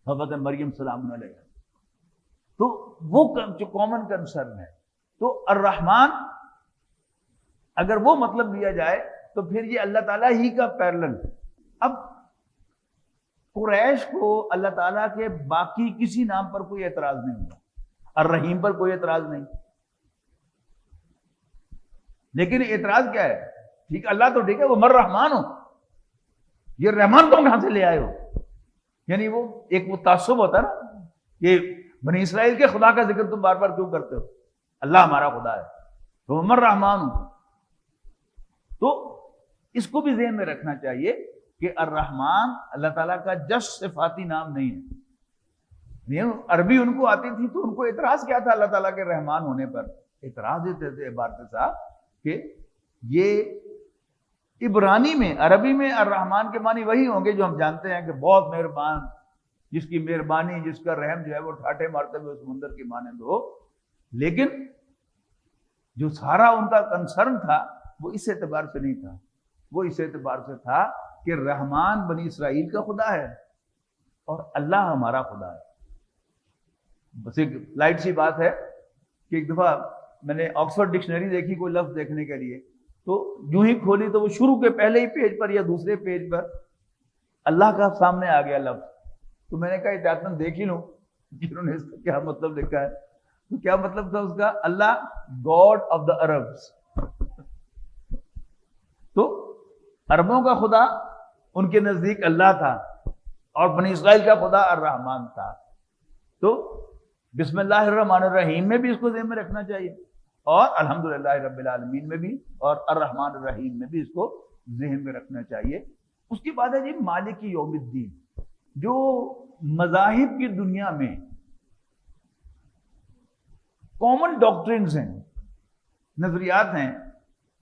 حضرت مریم سلام علیہ. تو وہ جو کامن کنسرن ہے. تو الرحمن اگر وہ مطلب لیا جائے تو پھر یہ اللہ تعالیٰ ہی کا پیرلل. اب قریش کو اللہ تعالیٰ کے باقی کسی نام پر کوئی اعتراض نہیں ہوا، الرحیم پر کوئی اعتراض نہیں، لیکن اعتراض کیا ہے؟ ٹھیک اللہ تو ٹھیک ہے، وہ مر رحمان ہو، یہ رحمان تم کہاں سے لے آئے ہو؟ یعنی وہ ایک وہ تعصب ہوتا ہے نا کہ بنی اسرائیل کے خدا کا ذکر تم بار بار کیوں کرتے ہو؟ اللہ ہمارا خدا ہے تو مر رحمان ہو. تو اس کو بھی ذہن میں رکھنا چاہیے کہ الرحمن اللہ تعالیٰ کا جس صفاتی نام نہیں ہے. عربی ان کو آتی تھی تو ان کو اعتراض کیا تھا اللہ تعالیٰ کے رحمان ہونے پر؟ اعتراض دیتے تھے عبارت صاحب کہ یہ عبرانی میں، عربی میں الرحمن کے معنی وہی ہوں گے جو ہم جانتے ہیں کہ بہت مہربان، جس کی مہربانی، جس کا رحم جو ہے وہ ٹھاٹھے مارتے ہوئے سمندر کی مانند ہو. لیکن جو سارا ان کا کنسرن تھا وہ اس اعتبار سے نہیں تھا، وہ اس اعتبار سے تھا کہ رحمان بنی اسرائیل کا خدا ہے اور اللہ ہمارا خدا ہے. بس ایک لائٹ سی بات ہے کہ ایک دفعہ میں نے آکسفورڈ ڈکشنری دیکھی کوئی لفظ دیکھنے کے لیے، تو جو ہی کھولی تو وہ شروع کے پہلے ہی پیج پر یا دوسرے پیج پر اللہ کا سامنے آ گیا لفظ. تو میں نے کہا احتیاطاً دیکھ ہی لوں کہ انہوں نے اس کا کیا مطلب لکھا ہے. تو کیا مطلب تھا اس کا؟ اللہ گاڈ آف دا عربس. تو عربوں کا خدا ان کے نزدیک اللہ تھا اور بنی اسرائیل کا خدا الرحمن تھا. تو بسم اللہ الرحمن الرحیم میں بھی اس کو ذہن میں رکھنا چاہیے، اور الحمدللہ رب العالمین میں بھی، اور الرحمن الرحیم میں بھی اس کو ذہن میں رکھنا چاہیے. اس کے بعد ہے جی مالک یوم الدین. جو مذاہب کی دنیا میں کامن ڈاکٹرنز ہیں، نظریات ہیں،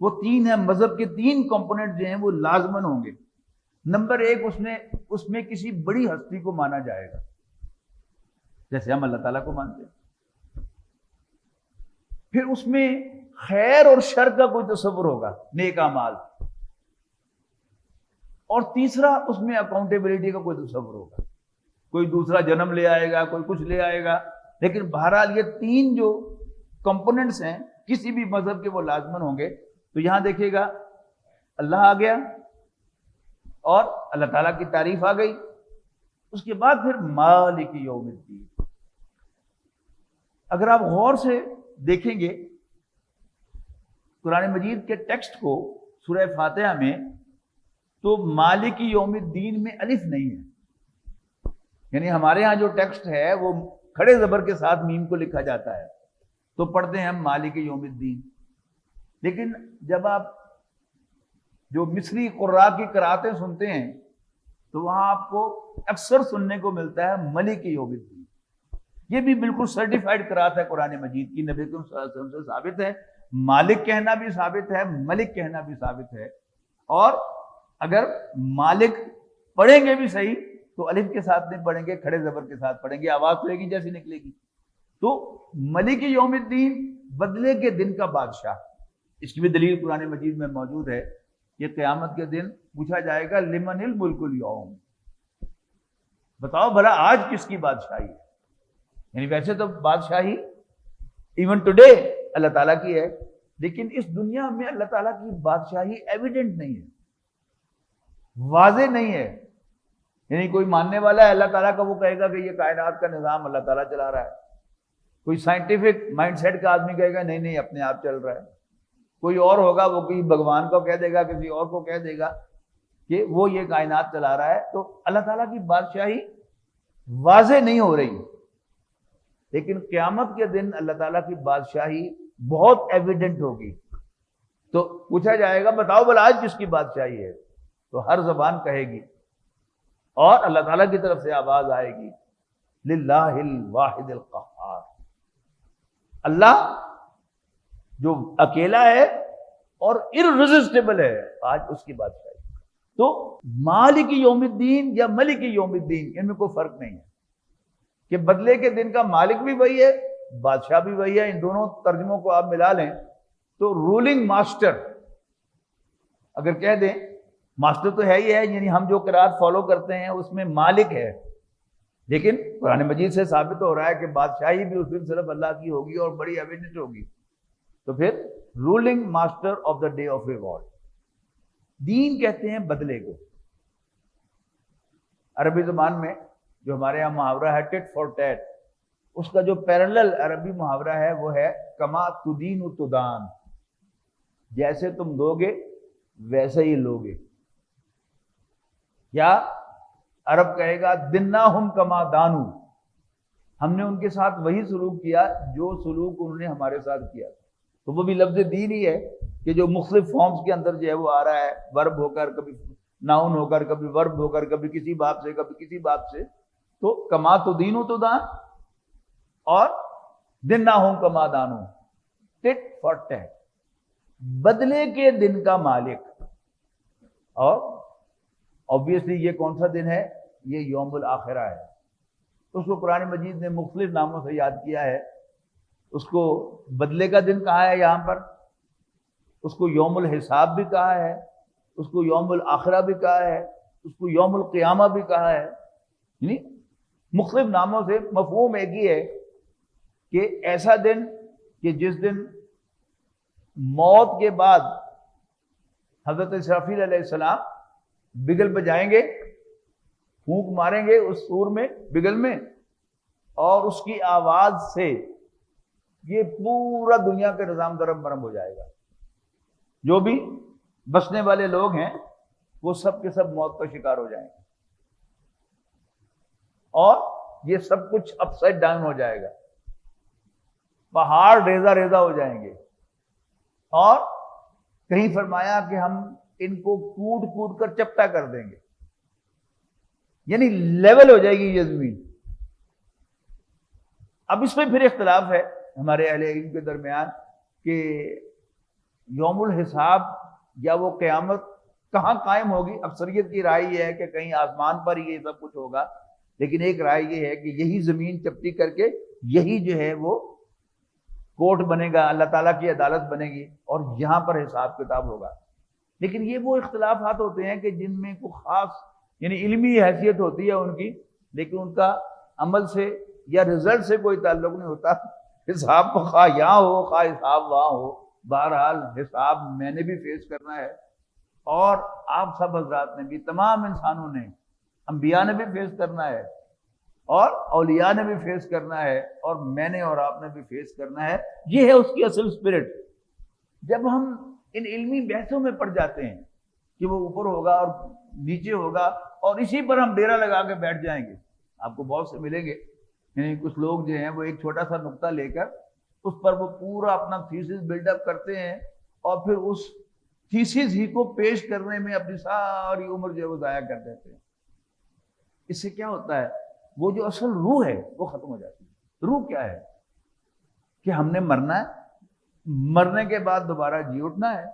وہ تین ہیں. مذہب کے تین کمپوننٹ جو ہیں وہ لازمن ہوں گے. نمبر ایک، اس میں کسی بڑی ہستی کو مانا جائے گا، جیسے ہم اللہ تعالیٰ کو مانتے ہیں. پھر اس میں خیر اور شر کا کوئی تصور ہوگا، نیک اعمال. اور تیسرا، اس میں اکاؤنٹیبلٹی کا کوئی تصور ہوگا. کوئی دوسرا جنم لے آئے گا، کوئی کچھ لے آئے گا. لیکن بہرحال یہ تین جو کمپوننٹس ہیں کسی بھی مذہب کے وہ لازمن ہوں گے. تو یہاں دیکھیے گا اللہ آ گیا اور اللہ تعالیٰ کی تعریف آ گئی. اس کے بعد پھر مالک یوم الدین. اگر آپ غور سے دیکھیں گے قرآن مجید کے ٹیکسٹ کو سورہ فاتحہ میں، تو مالک یوم الدین میں الف نہیں ہے. یعنی ہمارے ہاں جو ٹیکسٹ ہے وہ کھڑے زبر کے ساتھ میم کو لکھا جاتا ہے تو پڑھتے ہیں ہم مالک یوم الدین. لیکن جب آپ جو مصری قراء کی قراتیں سنتے ہیں تو وہاں آپ کو اکثر سننے کو ملتا ہے ملک یوم الدین. یہ بھی بالکل سرٹیفائڈ قرات ہے قرآن مجید کی، نبی صلی اللہ علیہ وسلم سے ثابت ہے. مالک کہنا بھی ثابت ہے، ملک کہنا بھی ثابت ہے. اور اگر مالک پڑھیں گے بھی صحیح تو الف کے ساتھ نہیں پڑھیں گے، کھڑے زبر کے ساتھ پڑھیں گے، آواز تو ایک ہی جیسی نکلے گی. تو ملک یوم الدین بدلے کے دن کا بادشاہ. اس کی بھی دلیل قرآن مجید میں موجود ہے. یہ قیامت کے دن پوچھا جائے گا لمن الملک اليوم، بتاؤ بھلا آج کس کی بادشاہی ہے؟ یعنی ویسے تو بادشاہی ایون ٹوڈے اللہ تعالیٰ کی ہے، لیکن اس دنیا میں اللہ تعالیٰ کی بادشاہی ایویڈنٹ نہیں ہے، واضح نہیں ہے۔ یعنی کوئی ماننے والا ہے اللہ تعالیٰ کا، وہ کہے گا کہ یہ کائنات کا نظام اللہ تعالیٰ چلا رہا ہے۔ کوئی سائنٹیفک مائنڈ سیٹ کا آدمی کہے گا نہیں نہیں اپنے آپ چل رہا ہے۔ کوئی اور ہوگا وہ کسی بھگوان کو کہہ دے گا، کسی اور کو کہہ دے گا کہ وہ یہ کائنات چلا رہا ہے۔ تو اللہ تعالیٰ کی بادشاہی واضح نہیں ہو رہی، لیکن قیامت کے دن اللہ تعالیٰ کی بادشاہی بہت ایویڈنٹ ہوگی۔ تو پوچھا جائے گا بتاؤ بھلا آج کس کی بادشاہی ہے؟ تو ہر زبان کہے گی، اور اللہ تعالیٰ کی طرف سے آواز آئے گی للہ الواحد القہار، اللہ جو اکیلا ہے اور ارریزسٹیبل ہے، آج اس کی بادشاہی۔ تو مالک یوم الدین یا ملک یوم الدین، ان میں کوئی فرق نہیں ہے کہ بدلے کے دن کا مالک بھی وہی ہے، بادشاہ بھی وہی ہے۔ ان دونوں ترجموں کو آپ ملا لیں تو رولنگ ماسٹر اگر کہہ دیں، ماسٹر تو ہے ہی ہے، یعنی ہم جو قرآن فالو کرتے ہیں اس میں مالک ہے، لیکن قرآن مجید سے ثابت ہو رہا ہے کہ بادشاہی بھی اس دن صرف اللہ کی ہوگی اور بڑی ایویڈنٹ ہوگی۔ تو پھر ruling master of the day of reward, دین کہتے ہیں بدلے کو۔ عربی زبان میں جو ہمارے یہاں محاورہ ہے ٹٹ فار ٹیٹ، اس کا جو پیرلل عربی محاورہ ہے وہ ہے کما تدین تدان، جیسے تم دو گے ویسے ہی لوگے۔ یا عرب کہے گا دناہم کما دانو، ہم نے ان کے ساتھ وہی سلوک کیا جو سلوک انہوں نے ہمارے ساتھ کیا۔ تو وہ بھی لفظ دین ہی ہے کہ جو مختلف فارمز کے اندر جو ہے وہ آ رہا ہے، ورب ہو کر، کبھی ناؤن ہو کر، کبھی ورب ہو کر، کبھی کسی باب سے، کبھی کسی باب سے۔ تو کما تدین تدان اور دناہم کما دانو، ٹٹ فار ٹیٹ، بدلے کے دن کا مالک۔ اور obviously یہ کون سا دن ہے؟ یہ یوم الاخرہ ہے۔ اس کو قرآن مجید نے مختلف ناموں سے یاد کیا ہے۔ اس کو بدلے کا دن کہا ہے یہاں پر، اس کو یوم الحساب بھی کہا ہے، اس کو یوم الاخرہ بھی کہا ہے، اس کو یوم القیامہ بھی کہا ہے۔ یعنی مختلف ناموں سے مفہوم ایک ہی ہے کہ ایسا دن کہ جس دن موت کے بعد حضرت اسرافیل علیہ السلام بگل بجائیں گے، پھونک ماریں گے اس سور میں، بگل میں، اور اس کی آواز سے یہ پورا دنیا کا نظام درم برم ہو جائے گا۔ جو بھی بسنے والے لوگ ہیں وہ سب کے سب موت کا شکار ہو جائیں گے، اور یہ سب کچھ اپ سائڈ ڈاؤن ہو جائے گا، پہاڑ ریزہ ریزہ ہو جائیں گے۔ اور کہیں فرمایا کہ ہم ان کو کود کود کر چپٹا کر دیں گے، یعنی لیول ہو جائے گی یہ زمین۔ اب اس میں پھر اختلاف ہے ہمارے اہل علم کے درمیان کہ یوم الحساب یا وہ قیامت کہاں قائم ہوگی۔ اکثریت کی رائے یہ ہے کہ کہیں آسمان پر ہی یہ سب کچھ ہوگا، لیکن ایک رائے یہ ہے کہ یہی زمین چپٹی کر کے یہی جو ہے وہ کورٹ بنے گا، اللہ تعالیٰ کی عدالت بنے گی، اور یہاں پر حساب کتاب ہوگا۔ لیکن یہ وہ اختلافات ہوتے ہیں کہ جن میں کوئی خاص یعنی علمی حیثیت ہوتی ہے ان کی، لیکن ان کا عمل سے یا رزلٹ سے کوئی تعلق نہیں ہوتا۔ حساب کو خواہ یہاں ہو خواہ حساب وہاں ہو، بہرحال حساب میں نے بھی فیس کرنا ہے، اور آپ سب حضرات نے بھی، تمام انسانوں نے، انبیاء نے بھی فیس کرنا ہے، اور اولیاء نے بھی فیس کرنا ہے، اور میں نے اور آپ نے بھی فیس کرنا ہے۔ یہ ہے اس کی اصل اسپرٹ۔ جب ہم ان علمی بحثوں میں پڑ جاتے ہیں کہ وہ اوپر ہوگا اور نیچے ہوگا، اور اسی پر ہم ڈیرا لگا کے بیٹھ جائیں گے، آپ کو بہت سے ملیں گے، یعنی کچھ لوگ جو ہیں وہ ایک چھوٹا سا نقطہ لے کر اس پر وہ پورا اپنا تھیسس بلڈ اپ کرتے ہیں، اور پھر اس تھیسس ہی کو پیش کرنے میں اپنی ساری عمر جو ہے وہ ضائع کر دیتے ہیں۔ اس سے کیا ہوتا ہے؟ وہ جو اصل روح ہے وہ ختم ہو جاتی ہے۔ روح کیا ہے؟ کہ ہم نے مرنا ہے، مرنے کے بعد دوبارہ جی اٹھنا ہے،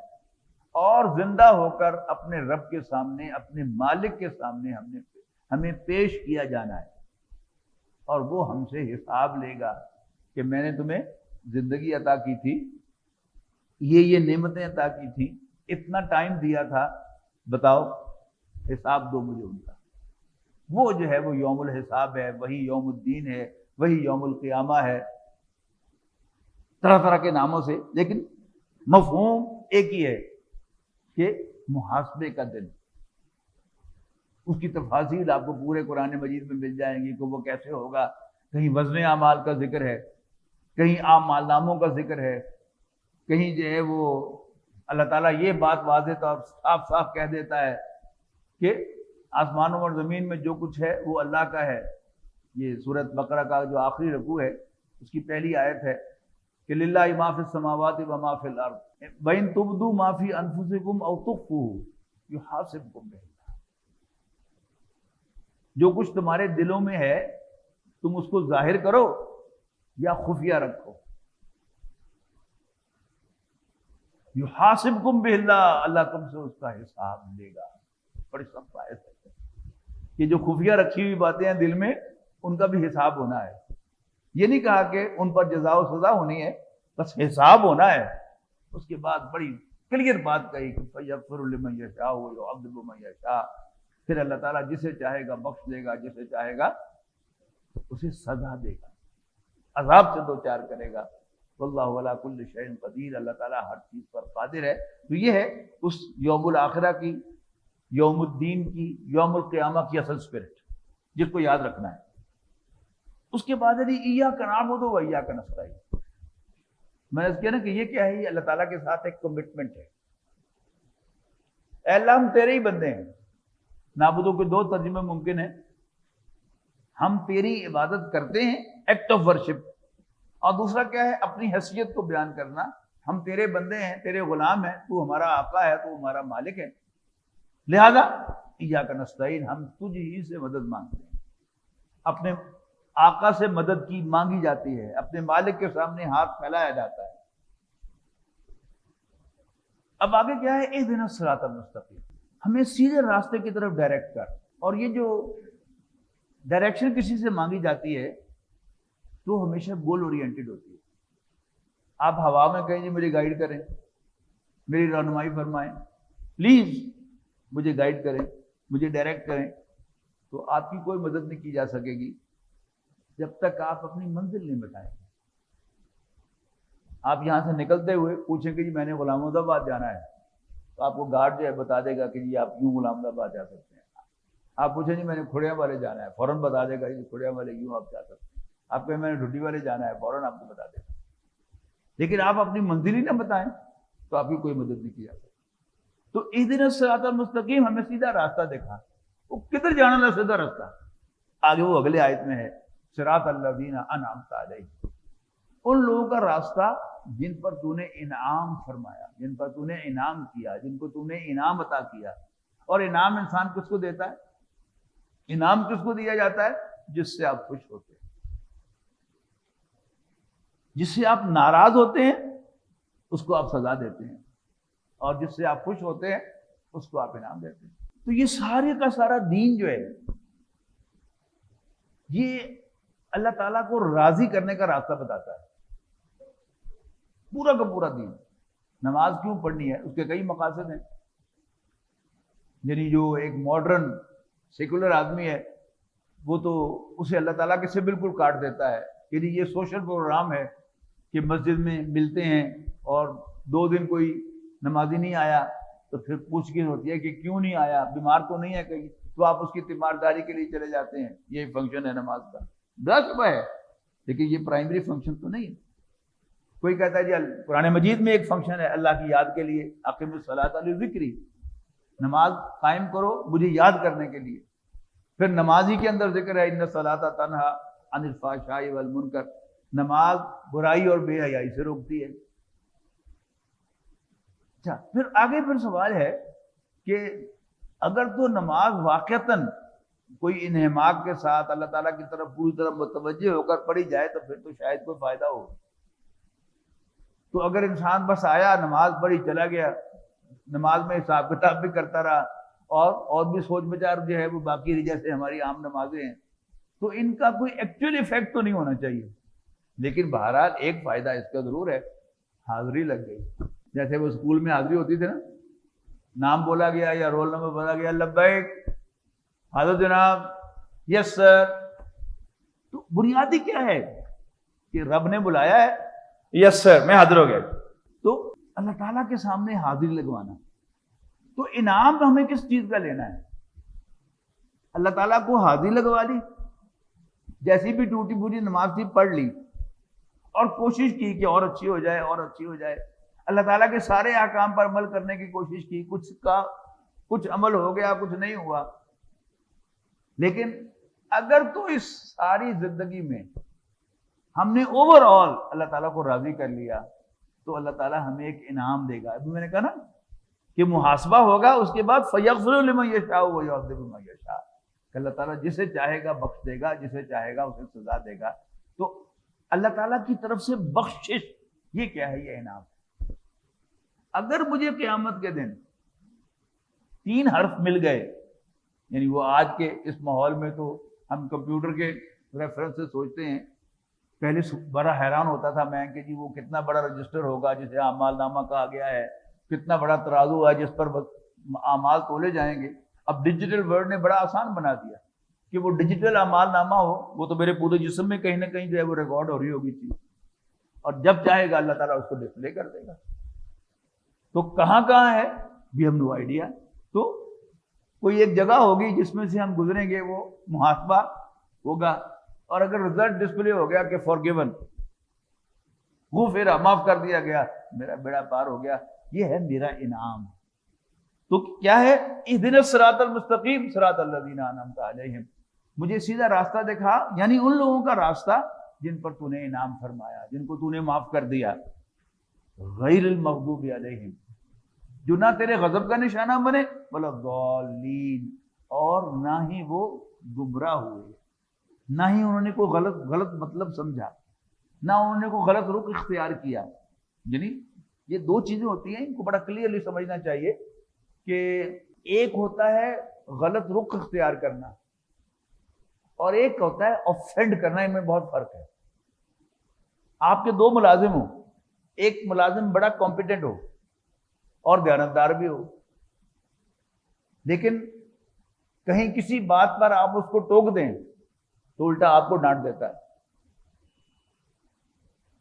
اور زندہ ہو کر اپنے رب کے سامنے، اپنے مالک کے سامنے ہمیں پیش کیا جانا ہے، اور وہ ہم سے حساب لے گا کہ میں نے تمہیں زندگی عطا کی تھی، یہ نعمتیں عطا کی تھی، اتنا ٹائم دیا تھا، بتاؤ حساب دو مجھے ان کا۔ وہ جو ہے وہ یوم الحساب ہے، وہی یوم الدین ہے، وہی یوم القیامہ ہے، طرح طرح کے ناموں سے، لیکن مفہوم ایک ہی ہے کہ محاسبے کا دن۔ اس کی تفاصیل آپ کو پورے قرآن مجید میں مل جائیں گی کہ وہ کیسے ہوگا۔ کہیں وزن اعمال کا ذکر ہے، کہیں اعمال ناموں کا ذکر ہے، کہیں جو ہے وہ اللہ تعالیٰ یہ بات واضح طور صاف صاف کہہ دیتا ہے کہ آسمانوں اور زمین میں جو کچھ ہے وہ اللہ کا ہے۔ یہ سورۃ بقرہ کا جو آخری رکوع ہے اس کی پہلی آیت ہے کہ للہ ما فی السماوات و ما فی الارض وَإِن تُبْدُوا مَا فِي أَنفُسِكُمْ أَوْ تُخْفُوهُ يُحَاسِبْكُم بِهِ۔ جو کچھ تمہارے دلوں میں ہے تم اس کو ظاہر کرو یا خفیہ رکھو، یحاسبکم باللہ، اللہ تم سے اس کا حساب لے گا۔ بڑی سخت آیت ہے کہ جو خفیہ رکھی ہوئی باتیں ہیں دل میں ان کا بھی حساب ہونا ہے۔ یہ نہیں کہا کہ ان پر جزا و سزا ہونی ہے، بس حساب ہونا ہے۔ اس کے بعد بڑی کلیئر بات کہی کہ فَيَغْفِرُ لِمَن يَشَاءُ وَيُعَذِّبُ مَن يَشَاءُ، پھر اللہ تعالیٰ جسے چاہے گا بخش دے گا، جسے چاہے گا اسے سزا دے گا، عذاب سے دوچار کرے گا۔ واللہ علی کل شیء قدیر، اللہ تعالیٰ ہر چیز پر قادر ہے۔ تو یہ ہے اس یوم الآخرہ کی، یوم الدین کی، یوم القیامہ کی اصل اسپرٹ جس کو یاد رکھنا ہے۔ اس کے بعد ہے ایاک نعبد و ایاک نستعین۔ میں نے کہا نا کہ یہ کیا ہے، یہ اللہ تعالیٰ کے ساتھ ایک کمٹمنٹ ہے۔ اے اللہ ہم تیرے ہی بندے ہیں۔ نعبدو کے دو ترجمے ممکن ہیں، ہم تیری عبادت کرتے ہیں، ایکٹ آف ورشپ، اور دوسرا کیا ہے، اپنی حیثیت کو بیان کرنا، ہم تیرے بندے ہیں، تیرے غلام ہیں، تو ہمارا آقا ہے، تو ہمارا مالک ہے، لہذا ایاک نستعین، ہم تجھ ہی سے مدد مانگتے ہیں۔ اپنے آقا سے مدد کی مانگی جاتی ہے، اپنے مالک کے سامنے ہاتھ پھیلایا جاتا ہے۔ اب آگے کیا ہے، اہدنا الصراط المستقیم، ہمیں سیدھے راستے کی طرف ڈائریکٹ کر۔ اور یہ جو ڈائریکشن کسی سے مانگی جاتی ہے تو ہمیشہ گول اورینٹڈ ہوتی ہے۔ آپ ہوا میں کہیں جی مجھے گائیڈ کریں، میری رہنمائی فرمائیں، پلیز مجھے گائیڈ کریں، مجھے ڈائریکٹ کریں، تو آپ کی کوئی مدد نہیں کی جا سکے گی جب تک آپ اپنی منزل نہیں بتائیں۔ آپ یہاں سے نکلتے ہوئے پوچھیں کہ جی میں نے غلام آباد جانا ہے، تو آپ کو گارڈ جو ہے بتا دے گا کہ جی آپ یوں غلام آباد جا سکتے ہیں۔ آپ پوچھیں جی میں نے کھڑیاں والے جانا ہے، فوراً بتا دے گا جی کھڑیاں والے یوں آپ جا سکتے ہیں۔ آپ کہیں میں نے ڈھڈی والے جانا ہے، فوراً آپ کو بتا دے گا۔ لیکن آپ اپنی منزل ہی نہ بتائیں تو آپ کی کوئی مدد نہیں کی جا سکتی۔ تو اہدنا الصراط المستقیم، ہمیں سیدھا راستہ دکھا۔ وہ کدھر جانا نا سیدھا راستہ، آگے وہ اگلے آیت میں ہے، صراط الذین انعمت علیہم، ان لوگوں کا راستہ جن پر تو نے انعام فرمایا، جن پر تو نے انعام کیا، جن کو تو نے انعام عطا کیا۔ اور انعام انسان کس کو دیتا ہے؟ انعام کس کو دیا جاتا ہے؟ جس سے آپ خوش ہوتے ہیں، جس سے آپ ناراض ہوتے ہیں اس کو آپ سزا دیتے ہیں، اور جس سے آپ خوش ہوتے ہیں اس کو آپ انعام دیتے ہیں۔ تو یہ سارے کا سارا دین جو ہے یہ اللہ تعالیٰ کو راضی کرنے کا راستہ بتاتا ہے، پورا کا پورا دین۔ نماز کیوں پڑھنی ہے، اس کے کئی مقاصد ہیں۔ یعنی جو ایک ماڈرن سیکولر آدمی ہے وہ تو اسے اللہ تعالیٰ کے سے بالکل کاٹ دیتا ہے کہ یہ سوشل پروگرام ہے کہ مسجد میں ملتے ہیں اور 2 دن کوئی نمازی نہیں آیا تو پھر پوچھ گچھ ہوتی ہے کہ کیوں نہیں آیا، بیمار تو نہیں ہے کہیں، تو آپ اس کی تیمارداری کے لیے چلے جاتے ہیں۔ یہ فنکشن ہے نماز کا، درست ہے، لیکن یہ پرائمری فنکشن تو نہیں ہے۔ کوئی کہتا ہے جی قرآن مجید میں ایک فنکشن ہے اللہ کی یاد کے لیے، اقیم الصلاۃ لذکری، نماز قائم کرو مجھے یاد کرنے کے لیے۔ پھر نماز ہی کے اندر ذکر ہے ان الصلاۃ تنہی عن الفحشاء والمنکر، نماز برائی اور بے حیائی سے روکتی ہے۔ اچھا، پھر آگے پھر سوال ہے کہ اگر تو نماز واقعتاً کوئی انہماک کے ساتھ اللہ تعالیٰ کی طرف پوری طرح متوجہ ہو کر پڑھی جائے تو پھر تو شاید کوئی فائدہ ہو۔ تو اگر انسان بس آیا نماز پڑھی چلا گیا، نماز میں حساب کتاب بھی کرتا رہا اور بھی سوچ بچار جو ہے وہ باقی رہی جیسے ہماری عام نمازیں ہیں، تو ان کا کوئی ایکچوئل ایفیکٹ تو نہیں ہونا چاہیے۔ لیکن بہرحال ایک فائدہ اس کا ضرور ہے، حاضری لگ گئی۔ جیسے وہ اسکول میں حاضری ہوتی تھی نا، نام بولا گیا یا رول نمبر بولا گیا، لبیک، حاضر جناب، یس سر. تو بنیادی کیا ہے کہ رب نے بلایا ہے, یس سر میں حاضر ہو گیا. تو اللہ تعالیٰ کے سامنے حاضری لگوانا. تو انعام ہمیں کس چیز کا لینا ہے؟ اللہ تعالیٰ کو حاضری لگوا لی, جیسی بھی ٹوٹی پوٹی نماز تھی پڑھ لی, اور کوشش کی کہ اور اچھی ہو جائے اور اچھی ہو جائے. اللہ تعالیٰ کے سارے احکام پر عمل کرنے کی کوشش کی, کچھ عمل ہو گیا, کچھ نہیں ہوا. لیکن اگر تو اس ساری زندگی میں ہم نے اوور آل اللہ تعالیٰ کو راضی کر لیا تو اللہ تعالیٰ ہمیں ایک انعام دے گا. ابھی میں نے کہا نا کہ محاسبہ ہوگا, اس کے بعد فَيَغْفِرُ لِمَن يَشَاءُ وَيُعَذِّبُ مَن يَشَاءُ, کہ اللہ تعالیٰ جسے چاہے گا بخش دے گا, جسے چاہے گا اسے سزا دے گا. تو اللہ تعالیٰ کی طرف سے بخشش, یہ کیا ہے؟ یہ انعام. اگر مجھے قیامت کے دن 3 حرف مل گئے, یعنی وہ آج کے اس ماحول میں تو ہم کمپیوٹر کے ریفرنس سے سوچتے ہیں, پہلے بڑا حیران ہوتا تھا میں کہ جی وہ کتنا بڑا رجسٹر ہوگا جسے اعمال نامہ کہا گیا ہے, کتنا بڑا ترازو ہے جس پر اعمال تولے جائیں گے. اب ڈیجیٹل ورلڈ نے بڑا آسان بنا دیا کہ وہ ڈیجیٹل اعمال نامہ ہو, وہ تو میرے پورے جسم میں کہیں نہ کہیں جو ہے وہ ریکارڈ ہو رہی ہوگی چیز, اور جب چاہے گا اللہ تعالیٰ اس کو ڈسپلے کر دے گا. تو کہاں ہے بھی ہم نو آئیڈیا. تو کوئی ایک جگہ ہوگی جس میں سے ہم گزریں گے, وہ محاسبہ ہوگا, اور اگر رزلٹ ڈسپلے ہو گیا کہ فار گیون, غفر, معاف کر دیا گیا, میرا بیڑا پار ہو گیا, یہ ہے میرا انعام. تو کیا ہے؟ اہدنا الصراط المستقیم صراط الذین انعمت علیہم, مجھے سیدھا راستہ دکھا, یعنی ان لوگوں کا راستہ جن پر تو نے انعام فرمایا, جن کو تو نے معاف کر دیا. غیر المغضوب علیہم, جو نہ تیرے غضب کا نشانہ بنے, ولا الضالین, اور نہ ہی وہ گمراہ ہوئے, نہ ہی انہوں نے کوئی غلط مطلب سمجھا, نہ انہوں نے کوئی غلط رخ اختیار کیا. یعنی یہ 2 چیزیں ہوتی ہیں, ان کو بڑا کلیئرلی سمجھنا چاہیے کہ ایک ہوتا ہے غلط رخ اختیار کرنا, اور ایک ہوتا ہے آفینڈ کرنا. ان میں بہت فرق ہے. آپ کے 2 ملازم ہوں, ایک ملازم بڑا کمپیٹنٹ ہو اور دیانتدار بھی ہو, لیکن کہیں کسی بات پر آپ اس کو ٹوک دیں تو الٹا آپ کو ڈانٹ دیتا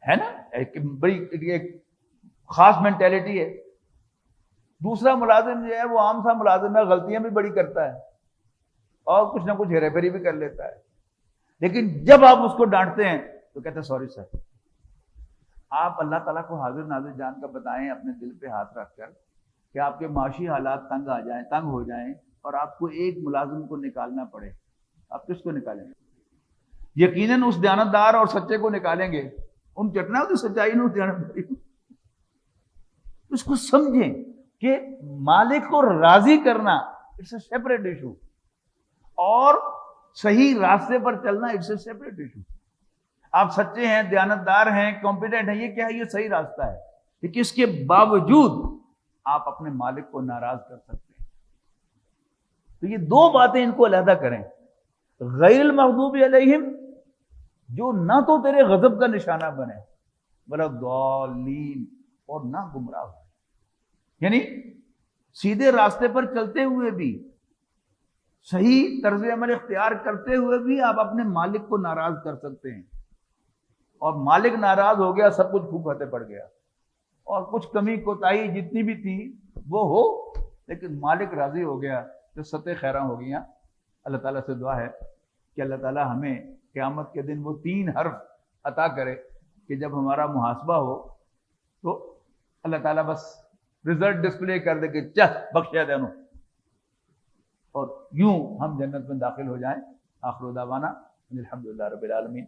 ہے نا. ایک خاص مینٹیلٹی ہے. دوسرا ملازم جو ہے وہ عام سا ملازم ہے, غلطیاں بھی بڑی کرتا ہے اور کچھ نہ کچھ ہیرا پھیری بھی کر لیتا ہے, لیکن جب آپ اس کو ڈانٹتے ہیں تو کہتے ہیں سوری سر. آپ اللہ تعالیٰ کو حاضر ناظر جان کر بتائیں اپنے دل پہ ہاتھ رکھ کر کہ آپ کے معاشی حالات تنگ ہو جائیں اور آپ کو ایک ملازم کو نکالنا پڑے, آپ کس کو نکالیں گے؟ یقیناً اس دیانتدار اور سچے کو نکالیں گے. ان چٹنا تو سچائی نو دیانتداری. اس کو سمجھیں کہ مالک کو راضی کرنا اٹس اے سیپریٹ ایشو, اور صحیح راستے پر چلنا اٹس اے سیپریٹ ایشو. آپ سچے ہیں, دیانتدار ہیں, کمپیٹنٹ ہیں, یہ کیا ہے؟ یہ صحیح راستہ ہے. لیکن اس کے باوجود آپ اپنے مالک کو ناراض کر سکتے ہیں. تو یہ 2 باتیں ان کو علیحدہ کریں. غیر المغضوب علیہم, جو نہ تو تیرے غضب کا نشانہ بنے, ولا الضالین, اور نہ گمراہ ہو. یعنی سیدھے راستے پر چلتے ہوئے بھی, صحیح طرز عمل اختیار کرتے ہوئے بھی آپ اپنے مالک کو ناراض کر سکتے ہیں, اور مالک ناراض ہو گیا, سب کچھ پھوکھتے پڑ گیا, اور کچھ کمی کوتاہی جتنی بھی تھی وہ ہو, لیکن مالک راضی ہو گیا تو ستیں خیراں ہو گئیاں. اللہ تعالیٰ سے دعا ہے کہ اللہ تعالیٰ ہمیں قیامت کے دن وہ 3 حرف عطا کرے کہ جب ہمارا محاسبہ ہو تو اللہ تعالیٰ بس رزلٹ ڈسپلے کر دے کہ چل بخشیا دے انہوں, اور یوں ہم جنت میں داخل ہو جائیں. آخر دعوانا الحمدللہ رب العالمین.